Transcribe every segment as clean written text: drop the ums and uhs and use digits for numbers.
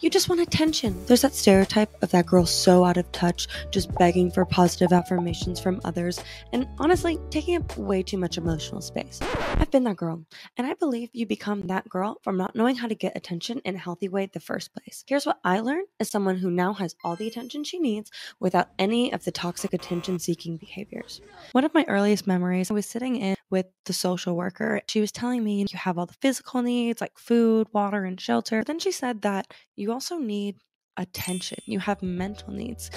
You just want attention. There's that stereotype of that girl so out of touch, just begging for positive affirmations from others, and honestly, taking up way too much emotional space. I've been that girl, and I believe you become that girl from not knowing how to get attention in a healthy way in the first place. Here's what I learned as someone who now has all the attention she needs without any of the toxic attention-seeking behaviors. One of my earliest memories, I was sitting in with the social worker. She was telling me you have all the physical needs like food, water, and shelter. But then she said that you also need attention. You have mental needs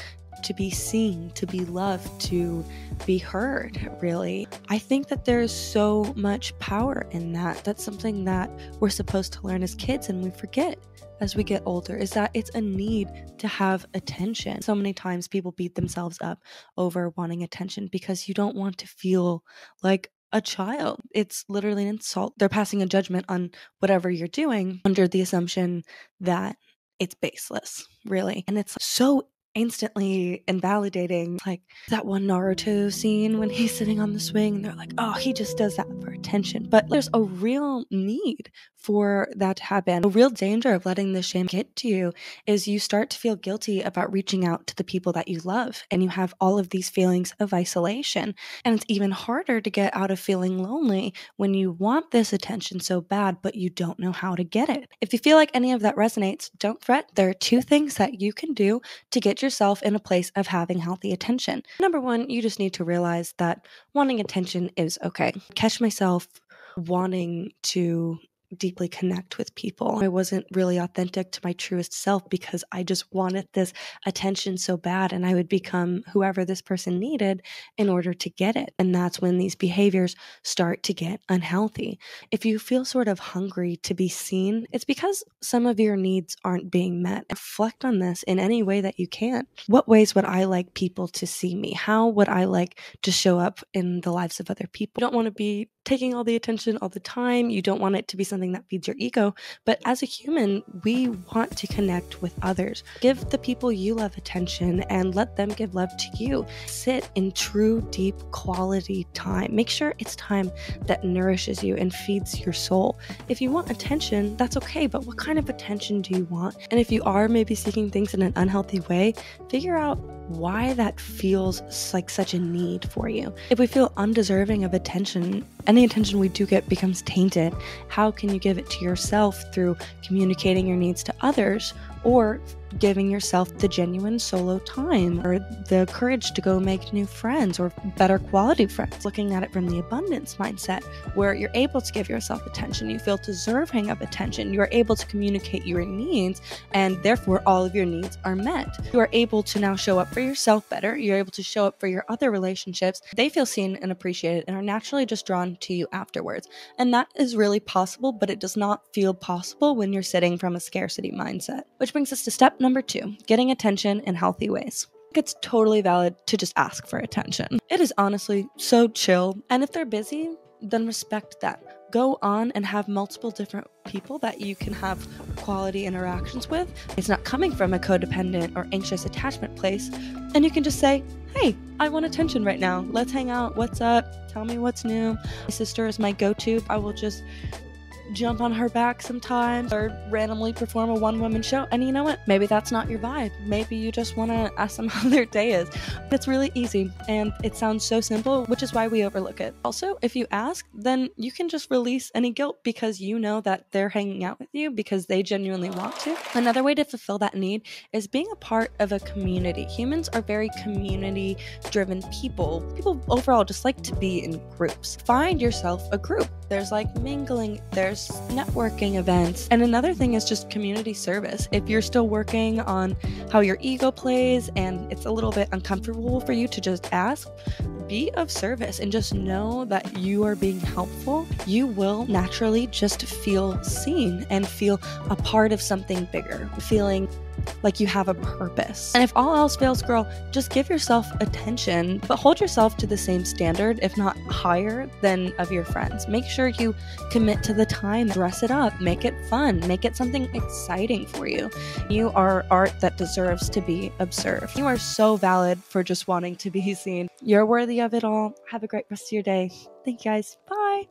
to be seen, to be loved, to be heard, really. I think that there's so much power in that. That's something that we're supposed to learn as kids and we forget as we get older, is that it's a need to have attention. So many times people beat themselves up over wanting attention because you don't want to feel like a child. It's literally an insult. They're passing a judgment on whatever you're doing under the assumption that it's baseless, really. And it's so instantly invalidating. Like that one Naruto scene when he's sitting on the swing and they're like, oh, he just does that for attention. But there's a real need for that to happen. A real danger of letting this shame get to you is you start to feel guilty about reaching out to the people that you love, and you have all of these feelings of isolation. And it's even harder to get out of feeling lonely when you want this attention so bad, but you don't know how to get it. If you feel like any of that resonates, don't fret. There are 2 things that you can do to get yourself in a place of having healthy attention. Number 1, you just need to realize that wanting attention is okay. Catch myself wanting to deeply connect with people. I wasn't really authentic to my truest self because I just wanted this attention so bad, and I would become whoever this person needed in order to get it. And that's when these behaviors start to get unhealthy. If you feel sort of hungry to be seen, it's because some of your needs aren't being met. Reflect on this in any way that you can. What ways would I like people to see me? How would I like to show up in the lives of other people? You don't want to be taking all the attention all the time. You don't want it to be something that feeds your ego. But as a human, we want to connect with others. Give the people you love attention and let them give love to you. Sit in true, deep, quality time. Make sure it's time that nourishes you and feeds your soul. If you want attention, that's okay, but what kind of attention do you want? And if you are maybe seeking things in an unhealthy way, figure out why that feels like such a need for you. If we feel undeserving of attention, any attention we do get becomes tainted. How can you give it to yourself through communicating your needs to others, or giving yourself the genuine solo time or the courage to go make new friends or better quality friends? Looking at it from the abundance mindset, where you're able to give yourself attention, you feel deserving of attention, you are able to communicate your needs, and therefore all of your needs are met. You are able to now show up for yourself better, you're able to show up for your other relationships. They feel seen and appreciated and are naturally just drawn to you afterwards. And that is really possible, but it does not feel possible when you're sitting from a scarcity mindset. Which brings us to step number 2, getting attention in healthy ways. It's totally valid to just ask for attention. It is honestly so chill. And if they're busy, then respect that. Go on and have multiple different people that you can have quality interactions with. It's not coming from a codependent or anxious attachment place. And you can just say, hey, I want attention right now. Let's hang out. What's up? Tell me what's new. My sister is my go-to. I will just jump on her back sometimes or randomly perform a one-woman show. And you know what? Maybe that's not your vibe. Maybe you just want to ask them how their day is. It's really easy and it sounds so simple, which is why we overlook it. Also, if you ask, then you can just release any guilt because you know that they're hanging out with you because they genuinely want to. Another way to fulfill that need is being a part of a community. Humans are very community-driven people. People overall just like to be in groups. Find yourself a group. There's like mingling, there's networking events. And another thing is just community service. If you're still working on how your ego plays and it's a little bit uncomfortable for you to just ask, be of service and just know that you are being helpful. You will naturally just feel seen and feel a part of something bigger, feeling like you have a purpose. And if all else fails, girl, just give yourself attention, but hold yourself to the same standard, if not higher, than of your friends. Make sure you commit to the time, dress it up, make it fun, make it something exciting for you. You are art that deserves to be observed. You are so valid for just wanting to be seen. You're worthy of it all. Have a great rest of your day. Thank you guys. Bye.